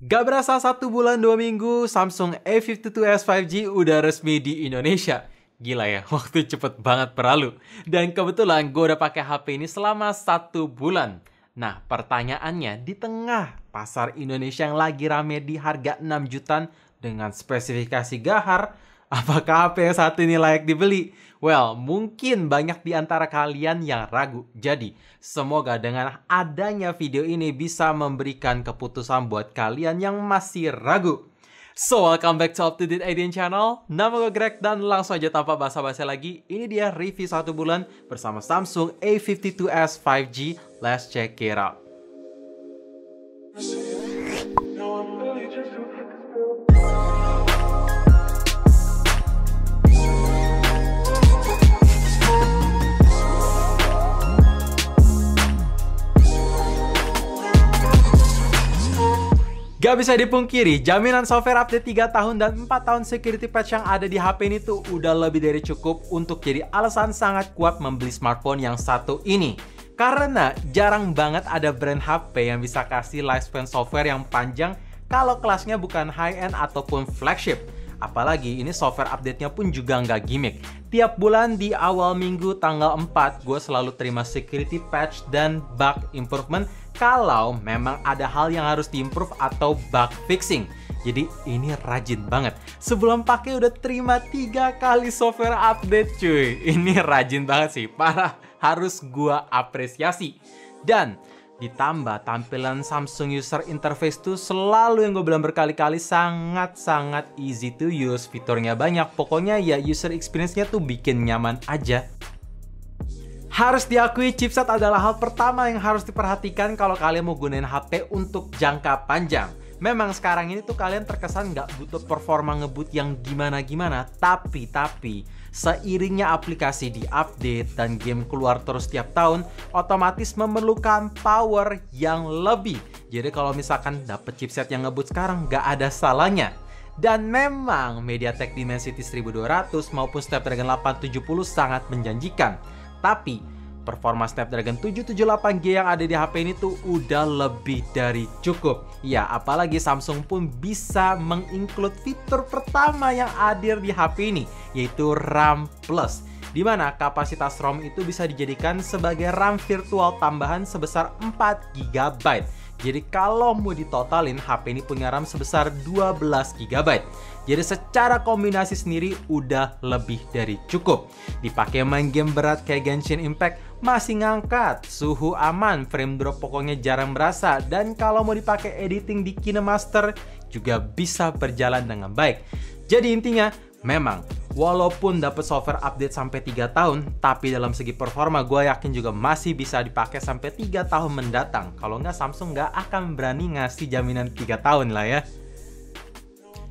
Gak berasa 1 bulan 2 minggu, Samsung A52s 5G udah resmi di Indonesia. Gila ya, waktu cepet banget berlalu. Dan kebetulan gue udah pakai HP ini selama 1 bulan. Nah, pertanyaannya, di tengah pasar Indonesia yang lagi rame di harga 6 jutaan dengan spesifikasi gahar, apakah HP yang satu ini layak dibeli? Well, mungkin banyak di antara kalian yang ragu. Jadi, semoga dengan adanya video ini bisa memberikan keputusan buat kalian yang masih ragu. So, welcome back to Up to Date IDN Channel. Nama gue Greg dan langsung aja tanpa basa-basi lagi. Ini dia review 1 bulan bersama Samsung A52s 5G. Let's check it out. Gak bisa dipungkiri, jaminan software update 3 tahun dan 4 tahun security patch yang ada di HP ini tuh udah lebih dari cukup untuk jadi alasan sangat kuat membeli smartphone yang satu ini. Karena jarang banget ada brand HP yang bisa kasih lifespan software yang panjang kalau kelasnya bukan high-end ataupun flagship. Apalagi ini software update-nya pun juga nggak gimmick. Tiap bulan di awal minggu tanggal 4, gue selalu terima security patch dan bug improvement kalau memang ada hal yang harus diimprove atau bug fixing. Jadi ini rajin banget. Sebelum pakai udah terima 3 kali software update cuy. Ini rajin banget sih, parah. Harus gua apresiasi. Dan ditambah tampilan Samsung user interface tuh selalu yang gue bilang berkali-kali sangat-sangat easy to use. Fiturnya banyak, pokoknya ya user experience-nya tuh bikin nyaman aja. Harus diakui, chipset adalah hal pertama yang harus diperhatikan kalau kalian mau gunain HP untuk jangka panjang. Memang sekarang ini tuh kalian terkesan nggak butuh performa ngebut yang gimana-gimana. Tapi seiringnya aplikasi di-update dan game keluar terus tiap tahun, otomatis memerlukan power yang lebih. Jadi kalau misalkan dapet chipset yang ngebut sekarang, nggak ada salahnya. Dan memang MediaTek Dimensity 1200 maupun Snapdragon 870 sangat menjanjikan. Tapi, performa Snapdragon 778G yang ada di HP ini tuh udah lebih dari cukup. Ya, apalagi Samsung pun bisa menginclude fitur pertama yang hadir di HP ini, yaitu RAM Plus. Di mana kapasitas ROM itu bisa dijadikan sebagai RAM virtual tambahan sebesar 4 GB. Jadi kalau mau ditotalin, HP ini punya RAM sebesar 12 GB. Jadi secara kombinasi sendiri udah lebih dari cukup. Dipakai main game berat kayak Genshin Impact masih ngangkat, suhu aman, frame drop pokoknya jarang berasa. Dan kalau mau dipakai editing di KineMaster juga bisa berjalan dengan baik. Jadi intinya, memang walaupun dapat software update sampai 3 tahun, tapi dalam segi performa gue yakin juga masih bisa dipakai sampai 3 tahun mendatang. Kalau nggak, Samsung nggak akan berani ngasih jaminan 3 tahun lah ya.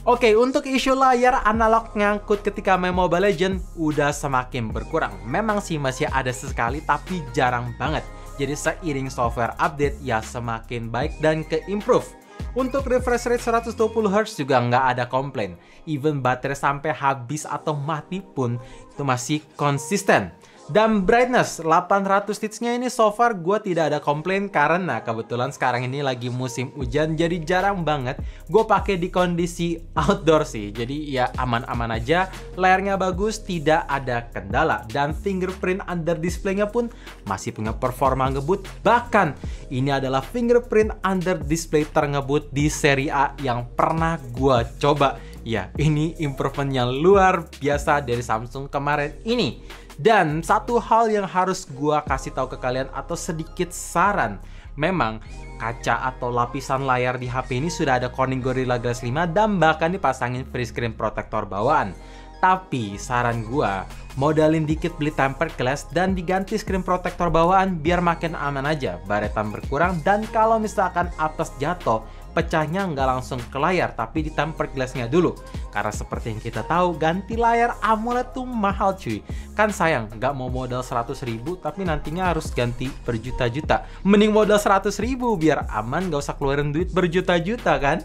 Oke, untuk isu layar analog nyangkut ketika main Mobile Legends udah semakin berkurang. Memang sih masih ada sesekali, tapi jarang banget. Jadi seiring software update ya semakin baik dan ke-improve. Untuk refresh rate 120Hz juga nggak ada komplain. Even baterai sampai habis atau mati pun itu masih konsisten. Dan brightness 800 nitsnya ini so far gue tidak ada komplain karena kebetulan sekarang ini lagi musim hujan, jadi jarang banget gue pakai di kondisi outdoor sih. Jadi ya aman-aman aja, layarnya bagus, tidak ada kendala. Dan fingerprint under display-nya pun masih punya performa ngebut. Bahkan ini adalah fingerprint under display terngebut di seri A yang pernah gue coba. Ya, ini improvement yang luar biasa dari Samsung kemarin ini. Dan satu hal yang harus gua kasih tahu ke kalian atau sedikit saran, memang kaca atau lapisan layar di HP ini sudah ada Corning Gorilla Glass 5 dan bahkan dipasangin free screen protector bawaan. Tapi saran gua, modalin dikit beli tempered glass dan diganti screen protector bawaan biar makin aman aja, baretan berkurang, dan kalau misalkan atas jatuh, pecahnya nggak langsung ke layar tapi di tempered glassnya dulu. Karena seperti yang kita tahu, ganti layar AMOLED tuh mahal cuy. Kan sayang, nggak mau modal 100.000 tapi nantinya harus ganti berjuta-juta. Mending modal 100.000 biar aman, nggak usah keluarin duit berjuta-juta kan.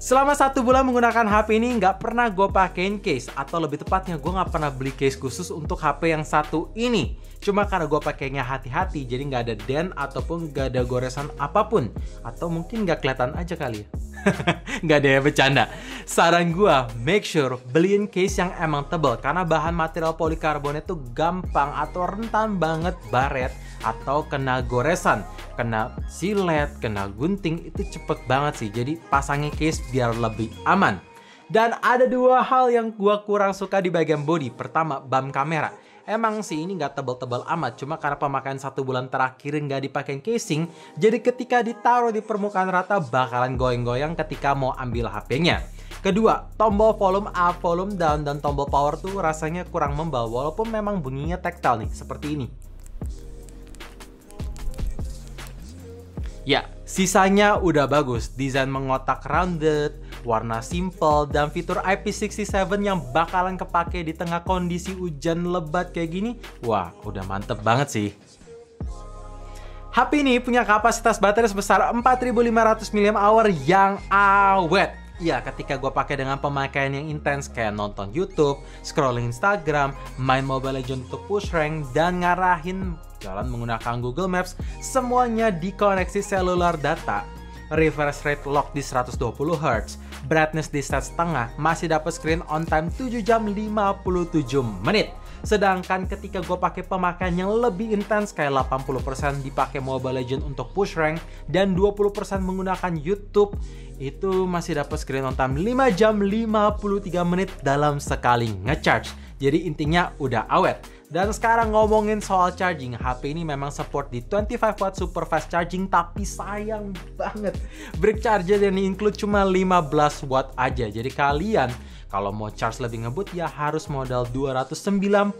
Selama 1 bulan menggunakan HP ini nggak pernah gue pakein case, atau lebih tepatnya gue nggak pernah beli case khusus untuk HP yang satu ini. Cuma karena gue pakainya hati-hati, jadi nggak ada dent ataupun nggak ada goresan apapun. Atau mungkin nggak kelihatan aja kali ya. Nggak ada yang bercanda. Saran gue, make sure beliin case yang emang tebal, karena bahan material polikarbonat itu gampang atau rentan banget baret atau kena goresan, kena silet, kena gunting, itu cepet banget sih. Jadi pasangin case biar lebih aman. Dan ada 2 hal yang gue kurang suka di bagian body. Pertama, bump kamera. Emang sih ini nggak tebal-tebal amat, cuma karena pemakaian 1 bulan terakhir nggak dipakai casing, jadi ketika ditaruh di permukaan rata bakalan goyang-goyang ketika mau ambil HP-nya. Kedua, tombol volume up, volume down, dan tombol power tuh rasanya kurang membawa, walaupun memang bunyinya tactile nih, seperti ini. Ya, sisanya udah bagus. Desain mengotak rounded, warna simple, dan fitur IP67 yang bakalan kepake di tengah kondisi hujan lebat kayak gini. Wah, udah mantep banget sih. HP ini punya kapasitas baterai sebesar 4500 mAh yang awet. Ya, ketika gue pakai dengan pemakaian yang intens kayak nonton YouTube, scrolling Instagram, main Mobile Legends untuk push rank, dan ngarahin jalan menggunakan Google Maps, semuanya dikoneksi seluler data. Refresh rate lock di 120Hz, brightness di setengah, masih dapat screen on time 7 jam 57 menit. Sedangkan ketika gue pakai pemakaian yang lebih intens kayak 80% dipakai Mobile Legends untuk push rank dan 20% menggunakan YouTube, itu masih dapat screen on time 5 jam 53 menit dalam sekali ngecharge. Jadi intinya udah awet. Dan sekarang ngomongin soal charging, HP ini memang support di 25 watt super fast charging, tapi sayang banget brick charger yang include cuma 15 watt aja. Jadi kalian kalau mau charge lebih ngebut ya harus modal 299.000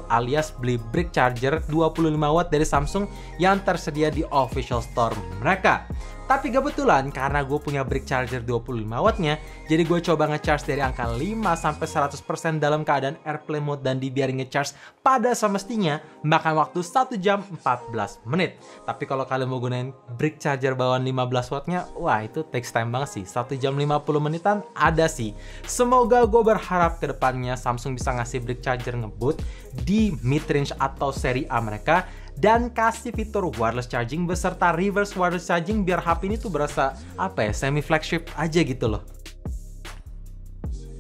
alias beli brick charger 25 watt dari Samsung yang tersedia di official store mereka. Tapi kebetulan karena gue punya brick charger 25 wattnya, jadi gue coba ngecharge dari angka 5-100% dalam keadaan airplane mode dan dibiarin ngecharge pada semestinya makan waktu 1 jam 14 menit. Tapi kalau kalian mau gunain brick charger bawaan 15 wattnya, wah itu takes time banget sih. 1 jam 50 menitan ada sih. Semoga gue berharap kedepannya Samsung bisa ngasih brick charger ngebut di mid-range atau seri A mereka, dan kasih fitur wireless charging beserta reverse wireless charging biar HP ini tuh berasa apa ya, semi flagship aja gitu loh.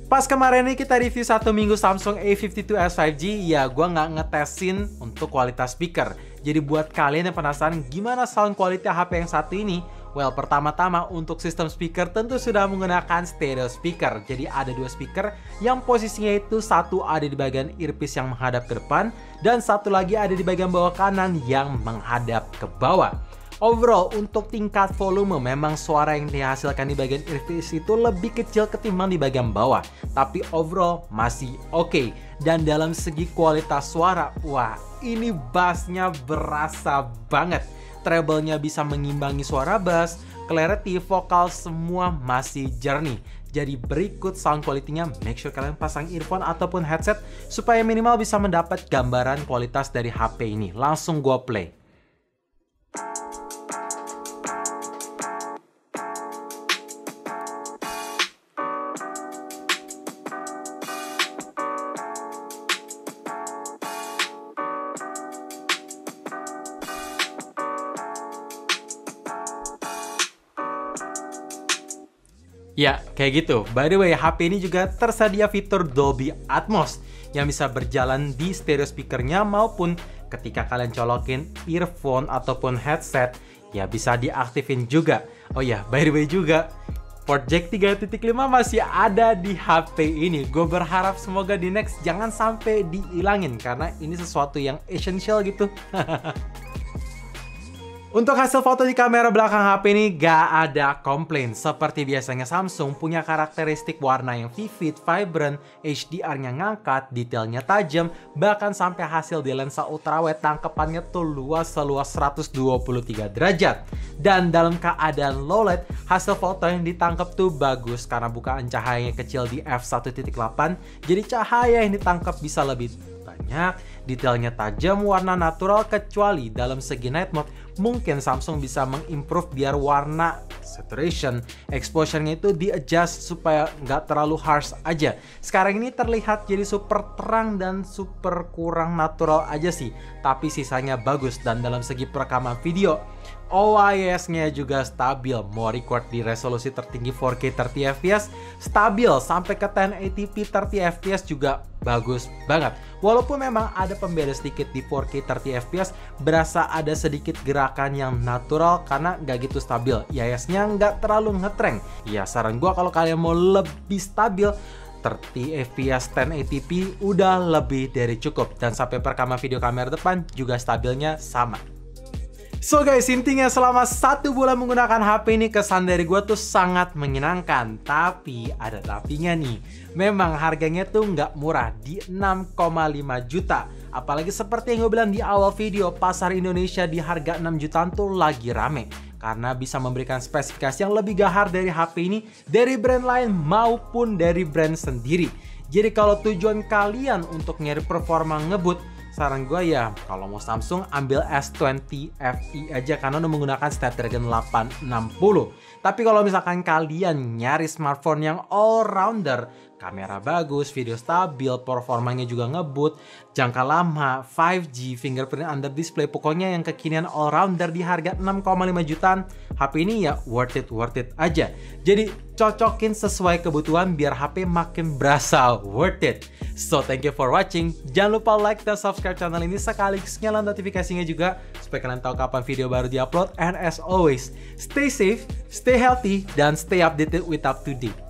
Pas kemarin ini kita review 1 minggu Samsung A52s 5G, ya gue nggak ngetesin untuk kualitas speaker. Jadi buat kalian yang penasaran gimana sound quality HP yang satu ini, well, pertama-tama untuk sistem speaker tentu sudah menggunakan stereo speaker. Jadi ada 2 speaker yang posisinya itu satu ada di bagian earpiece yang menghadap ke depan dan satu lagi ada di bagian bawah kanan yang menghadap ke bawah. Overall untuk tingkat volume memang suara yang dihasilkan di bagian earpiece itu lebih kecil ketimbang di bagian bawah. Tapi overall masih oke. Dan dalam segi kualitas suara, wah ini bassnya berasa banget. Treble-nya bisa mengimbangi suara bass, clarity, vokal semua masih jernih. Jadi berikut sound quality-nya, make sure kalian pasang earphone ataupun headset supaya minimal bisa mendapat gambaran kualitas dari HP ini. Langsung gua play. Ya, kayak gitu. By the way, HP ini juga tersedia fitur Dolby Atmos yang bisa berjalan di stereo speakernya maupun ketika kalian colokin earphone ataupun headset, ya bisa diaktifin juga. Oh ya, by the way juga, port jack 3.5 masih ada di HP ini. Gue berharap semoga di next jangan sampai dihilangin karena ini sesuatu yang essential gitu. Untuk hasil foto di kamera belakang HP ini gak ada komplain. Seperti biasanya Samsung punya karakteristik warna yang vivid, vibrant, HDR-nya ngangkat, detailnya tajam, bahkan sampai hasil di lensa ultrawide tangkepannya tuh luas seluas 123 derajat. Dan dalam keadaan low light, hasil foto yang ditangkap tuh bagus karena bukaan cahayanya kecil di f1.8, jadi cahaya yang ditangkap bisa lebih banyak, detailnya tajam, warna natural, kecuali dalam segi night mode mungkin Samsung bisa mengimprove biar warna saturation, exposure-nya itu di-adjust supaya nggak terlalu harsh aja. Sekarang ini terlihat jadi super terang dan super kurang natural aja sih, tapi sisanya bagus. Dan dalam segi perekaman video, OIS-nya juga stabil, mau record di resolusi tertinggi 4K 30fps stabil, sampai ke 1080p 30fps juga bagus banget. Walaupun memang ada pembeda sedikit di 4K 30fps, berasa ada sedikit gerakan yang natural karena nggak gitu stabil. IIS-nya nggak terlalu ngetreng. Ya saran gua kalau kalian mau lebih stabil, 30fps 1080p udah lebih dari cukup. Dan sampai perekaman video kamera depan juga stabilnya sama. So guys, intinya selama 1 bulan menggunakan HP ini, kesan dari gue tuh sangat menyenangkan. Tapi ada tapinya nih, memang harganya tuh nggak murah, di 6,5 juta. Apalagi seperti yang gue bilang di awal video, pasar Indonesia di harga 6 jutaan tuh lagi rame. Karena bisa memberikan spesifikasi yang lebih gahar dari HP ini, dari brand lain maupun dari brand sendiri. Jadi kalau tujuan kalian untuk nyari performa ngebut, saran gue ya kalau mau Samsung ambil S20 FE aja karena udah menggunakan Snapdragon 860. Tapi kalau misalkan kalian nyari smartphone yang all-rounder, kamera bagus, video stabil, performanya juga ngebut, jangka lama, 5G, fingerprint under display, pokoknya yang kekinian all-rounder di harga 6,5 jutaan, HP ini ya worth it aja. Jadi cocokin sesuai kebutuhan biar HP makin berasa worth it. So thank you for watching. Jangan lupa like dan subscribe channel ini, sekaligus nyalain notifikasinya juga supaya kalian tahu kapan video baru diupload. And as always, stay safe, stay healthy, dan stay updated with up to date.